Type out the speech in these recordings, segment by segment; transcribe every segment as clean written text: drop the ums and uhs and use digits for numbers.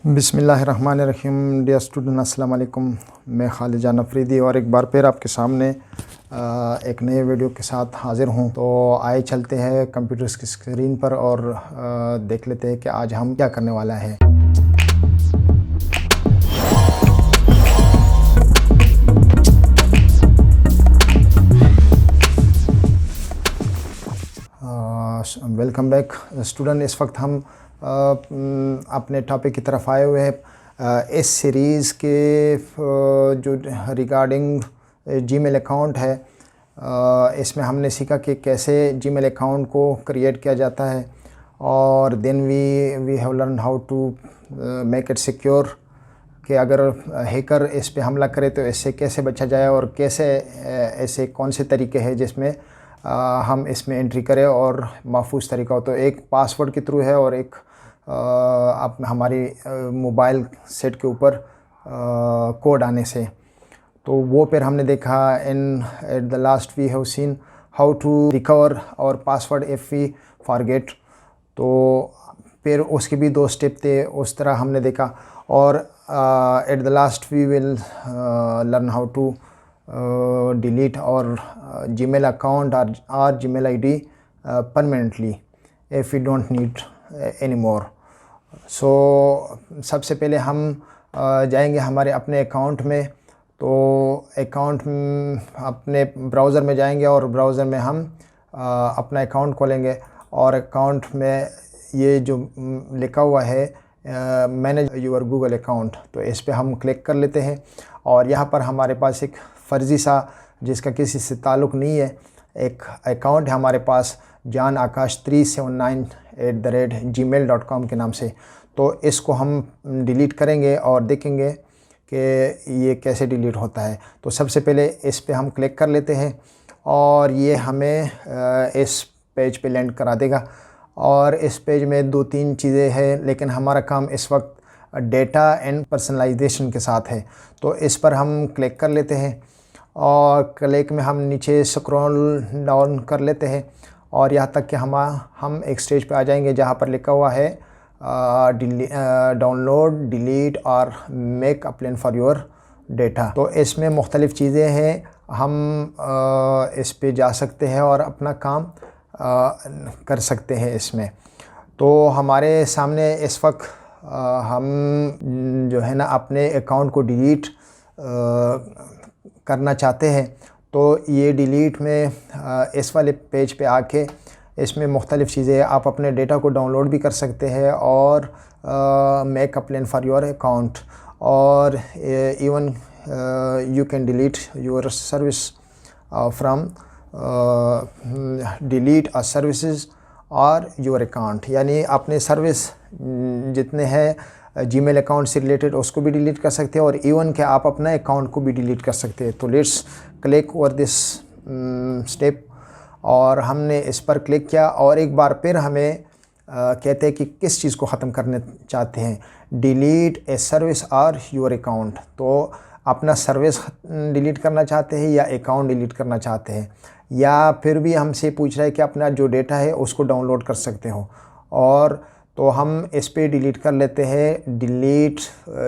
बिस्मिल्लाहिर्रहमानिर्रहीम। Dear student, अस्सलाम वालेकुम। मैं खालिद जान अफरीदी और एक बार फिर आपके सामने एक नए वीडियो के साथ हाज़िर हूँ। तो आए चलते हैं कंप्यूटर की स्क्रीन पर और देख लेते हैं कि आज हम क्या करने वाला है। Welcome back student. इस वक्त हम अपने टॉपिक की तरफ आए हुए हैं। इस सीरीज़ के जो रिगार्डिंग जीमेल अकाउंट है, इसमें हमने सीखा कि कैसे जीमेल अकाउंट को क्रिएट किया जाता है और then we have learn how to make it secure, कि अगर हैकर इस पे हमला करे तो इससे कैसे बचा जाए और कैसे ऐसे कौन से तरीके हैं जिसमें हम इसमें एंट्री करें और महफूज तरीका हो। तो एक पासवर्ड के थ्रू है और एक आप हमारी मोबाइल सेट के ऊपर कोड आने से। तो वो फिर हमने देखा at the last we have seen how to recover और पासवर्ड इफ़ वी फॉरगेट। तो फिर उसके भी 2 स्टेप थे, उस तरह हमने देखा। और at the last we will learn how to delete our Gmail account or Gmail ID permanently if we don't need anymore. So सबसे पहले हम जाएंगे हमारे अपने अकाउंट में। तो अकाउंट अपने ब्राउज़र में जाएंगे और ब्राउज़र में हम अपना अकाउंट खोलेंगे और अकाउंट में ये जो लिखा हुआ है मैनेज योर गूगल अकाउंट, तो इस पे हम क्लिक कर लेते हैं। और यहाँ पर हमारे पास एक फ़र्ज़ी सा, जिसका किसी से ताल्लुक़ नहीं है, एक अकाउंट है हमारे पास janakash379@gmail.com के नाम से। तो इसको हम डिलीट करेंगे और देखेंगे कि ये कैसे डिलीट होता है। तो सबसे पहले इस पे हम क्लिक कर लेते हैं और ये हमें इस पेज पे लैंड करा देगा। और इस पेज में 2-3 चीज़ें हैं, लेकिन हमारा काम इस वक्त डेटा एंड पर्सनलाइजेशन के साथ है। तो इस पर हम क्लिक कर लेते हैं और क्लिक में हम नीचे स्क्रॉल डाउन कर लेते हैं और यहाँ तक कि हम एक स्टेज पे आ जाएंगे जहाँ पर लिखा हुआ है डाउनलोड, डिलीट और make a plan for your data. तो इसमें मुख्तलिफ़ चीज़ें हैं, हम इस पे जा सकते हैं और अपना काम कर सकते हैं इसमें। तो हमारे सामने इस वक्त हम जो है ना अपने अकाउंट को डिलीट करना चाहते हैं। तो ये डिलीट में इस वाले पेज पे आके इसमें मुख्तलिफ़ चीज़ें, आप अपने डेटा को डाउनलोड भी कर सकते हैं और make a plan for your account, और even you can delete your service from delete a services और योर अकाउंट, यानी अपने सर्विस जितने हैं जीमेल अकाउंट से रिलेटेड उसको भी डिलीट कर सकते हैं और इवन के आप अपना अकाउंट को भी डिलीट कर सकते हैं। तो let's click over this step, और हमने इस पर क्लिक किया और एक बार फिर हमें कहते हैं कि किस चीज़ को ख़त्म करना चाहते हैं, डिलीट ए सर्विस और योर अकाउंट। तो अपना सर्विस डिलीट करना चाहते हैं या अकाउंट डिलीट करना चाहते हैं, या फिर भी हमसे पूछ रहा है कि अपना जो डेटा है उसको डाउनलोड कर सकते हो। और तो हम इस पे डिलीट कर लेते हैं डिलीट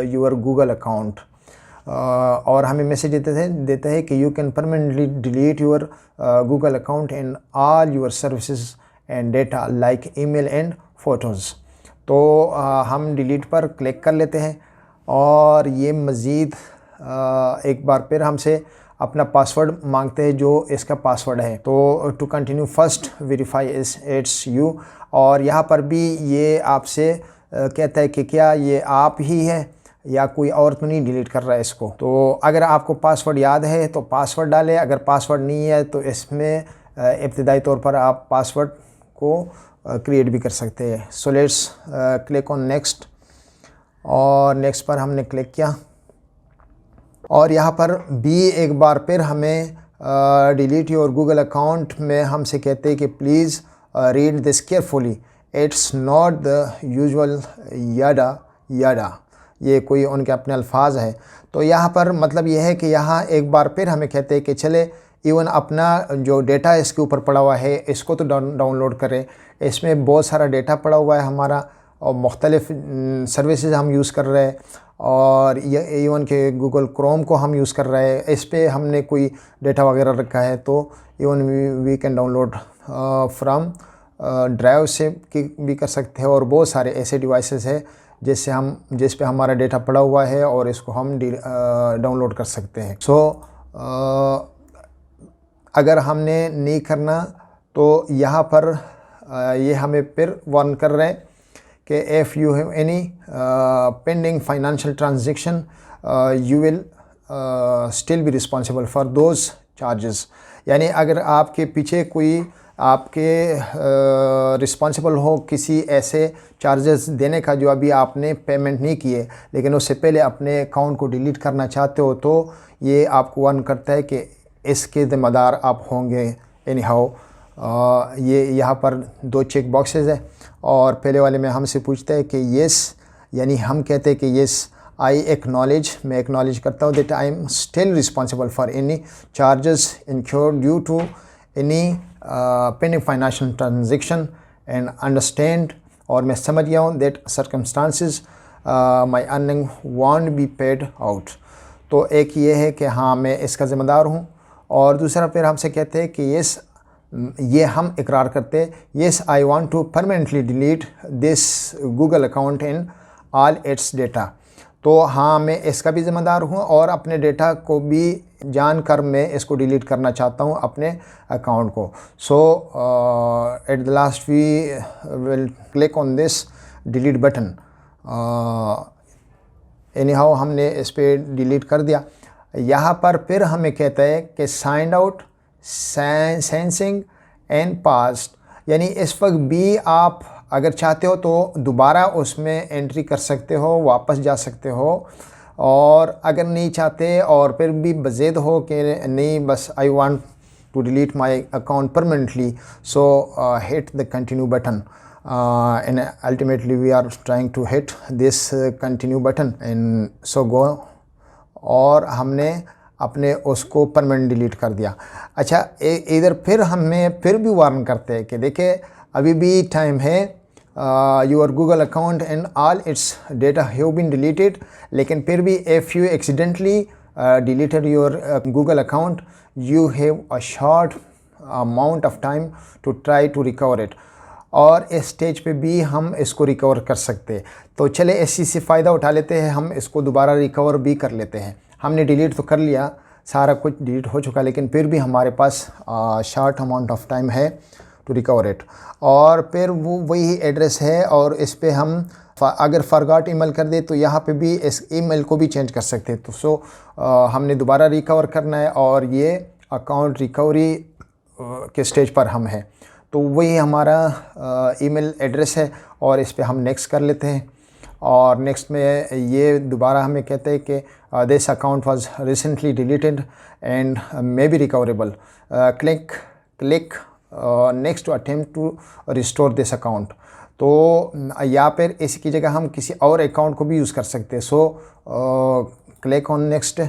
योर गूगल अकाउंट, और हमें मैसेज देते हैं कि you can permanently delete your Google account and all your services and data like email and photos. तो हम डिलीट पर क्लिक कर लेते हैं और ये मज़ीद एक बार फिर हमसे अपना पासवर्ड मांगते हैं जो इसका पासवर्ड है। तो to continue first verify it's you, और यहाँ पर भी ये आपसे कहता है कि क्या ये आप ही है या कोई और तो नहीं डिलीट कर रहा है इसको। तो अगर आपको पासवर्ड याद है तो पासवर्ड डालें, अगर पासवर्ड नहीं है तो इसमें इब्तिदाई तौर पर आप पासवर्ड को क्रिएट भी कर सकते हैं। So let's click on next, और नेक्स्ट पर हमने क्लिक किया और यहाँ पर भी एक बार फिर हमें डिलीट योर गूगल अकाउंट में हमसे कहते हैं कि please read this carefully, it's not the usual याडा याडा, ये कोई उनके अपने अल्फाज है। तो यहाँ पर मतलब ये है कि यहाँ एक बार फिर हमें कहते हैं कि चले इवन अपना जो डेटा इसके ऊपर पड़ा हुआ है इसको तो डाउनलोड करें। इसमें बहुत सारा डेटा पड़ा हुआ है हमारा, और मुख्तलिफ़ सर्विसेज हम यूज़ कर रहे हैं, और ये इवन के गूगल क्रोम को हम यूज़ कर रहे हैं, इस पे हमने कोई डेटा वगैरह रखा है तो even we can download from drive से भी कर सकते हैं। और बहुत सारे ऐसे डिवाइसेस हैं जिस पे हमारा डेटा पड़ा हुआ है और इसको हम डाउनलोड कर सकते हैं। अगर हमने नहीं करना तो यहाँ पर ये हमें फिर वार्न कर रहे हैं कि if you have any pending financial transaction you will still be responsible for those charges. यानी अगर आपके पीछे कोई आपके रिस्पॉन्सिबल हो किसी ऐसे चार्जेस देने का जो अभी आपने पेमेंट नहीं किए, लेकिन उससे पहले अपने अकाउंट को डिलीट करना चाहते हो, तो ये आपको वार्न करता है कि इसके ज़िम्मेदार आप होंगे। एनी हाउ ये यहाँ पर 2 चेक बॉक्सेस है, और पहले वाले में हमसे पूछता है कि येस, यानी हम कहते हैं कि येस आई एक्नॉलेज, मैं एक्नॉलेज करता हूँ that I am still responsible for any charges incurred due to any pending financial transaction and understand, और मैं समझ गया हूँ that circumstances my earning won't be paid out. तो एक ये है कि हाँ मैं इसका ज़िम्मेदार हूँ, और दूसरा फिर हमसे कहते हैं कि येस, ये हम इकरार करते हैं, yes I want to permanently delete this Google account in all its data. तो हाँ मैं इसका भी ज़िम्मेदार हूँ और अपने डेटा को भी जानकर मैं इसको डिलीट करना चाहता हूँ अपने अकाउंट को। So at the last we will click on this delete button. Anyhow हमने इस पर डिलीट कर दिया। यहाँ पर फिर हमें कहता है कि signed out, sensing and past, यानी इस वक्त भी आप अगर चाहते हो तो दोबारा उसमें एंट्री कर सकते हो, वापस जा सकते हो, और अगर नहीं चाहते और फिर भी बज़ेद हो कि नहीं बस I want to delete my account permanently, so hit the continue button and ultimately we are trying to hit this continue button and so go, और हमने अपने उसको परमानेंट डिलीट कर दिया। अच्छा, इधर फिर हमें फिर भी वार्न करते हैं कि देखिए अभी भी टाइम है, your Google account and all its data have been deleted, लेकिन फिर भी if you accidentally deleted your Google account you have a short amount of time to try to recover it, और इस स्टेज पे भी हम इसको रिकवर कर सकते हैं। तो चले इस चीज़ से फ़ायदा उठा लेते हैं, हम इसको दोबारा रिकवर भी कर लेते हैं। हमने डिलीट तो कर लिया, सारा कुछ डिलीट हो चुका, लेकिन फिर भी हमारे पास शॉर्ट अमाउंट ऑफ टाइम है टू रिकवर इट, और फिर वो वही एड्रेस है, और इस पे हम अगर फॉरगॉट ईमेल कर दे तो यहाँ पे भी इस ईमेल को भी चेंज कर सकते हैं। तो हमने दोबारा रिकवर करना है, और ये अकाउंट रिकवरी के स्टेज पर हम हैं। तो वही हमारा ईमेल एड्रेस है, और इस पे हम नेक्स्ट कर लेते हैं, और नेक्स्ट में ये दोबारा हमें कहते हैं कि this account was recently deleted and may be recoverable, click next to attempt to restore this account. तो या फिर इसकी जगह हम किसी और अकाउंट को भी यूज़ कर सकते हैं। सो क्लिक ऑन नेक्स्ट,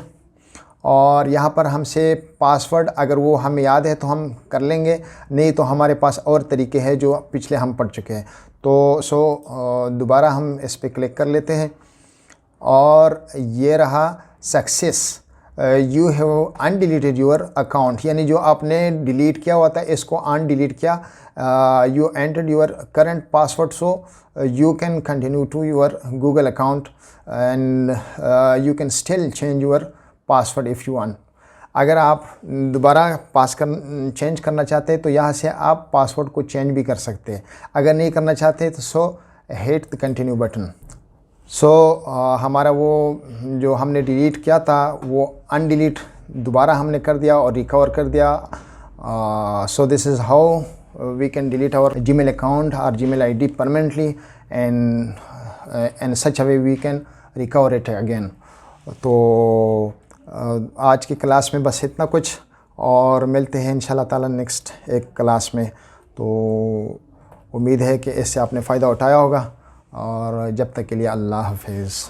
और यहाँ पर हमसे पासवर्ड अगर वो हमें याद है तो हम कर लेंगे, नहीं तो हमारे पास और तरीके हैं जो पिछले हम पढ़ चुके हैं। तो दोबारा हम इस पर क्लिक कर लेते हैं, और ये रहा success, you have undeleted your account, यानी जो आपने डिलीट किया हुआ था इसको अनडिलीट किया, you entered your current password, so you can continue to your Google account and you can still change your password if you want। अगर आप दोबारा चेंज करना चाहते हैं तो यहाँ से आप पासवर्ड को चेंज भी कर सकते हैं। अगर नहीं करना चाहते तो so hit the continue button. So हमारा वो जो हमने डिलीट किया था वो अनडिलीट दोबारा हमने कर दिया और रिकवर कर दिया। So this is how we can delete our Gmail account or Gmail ID permanently and in such a way we can recover it again। तो आज की क्लास में बस इतना कुछ, और मिलते हैं इंशाल्लाह ताला नेक्स्ट एक क्लास में। तो उम्मीद है कि इससे आपने फ़ायदा उठाया होगा, और जब तक के लिए अल्लाह हाफिज़।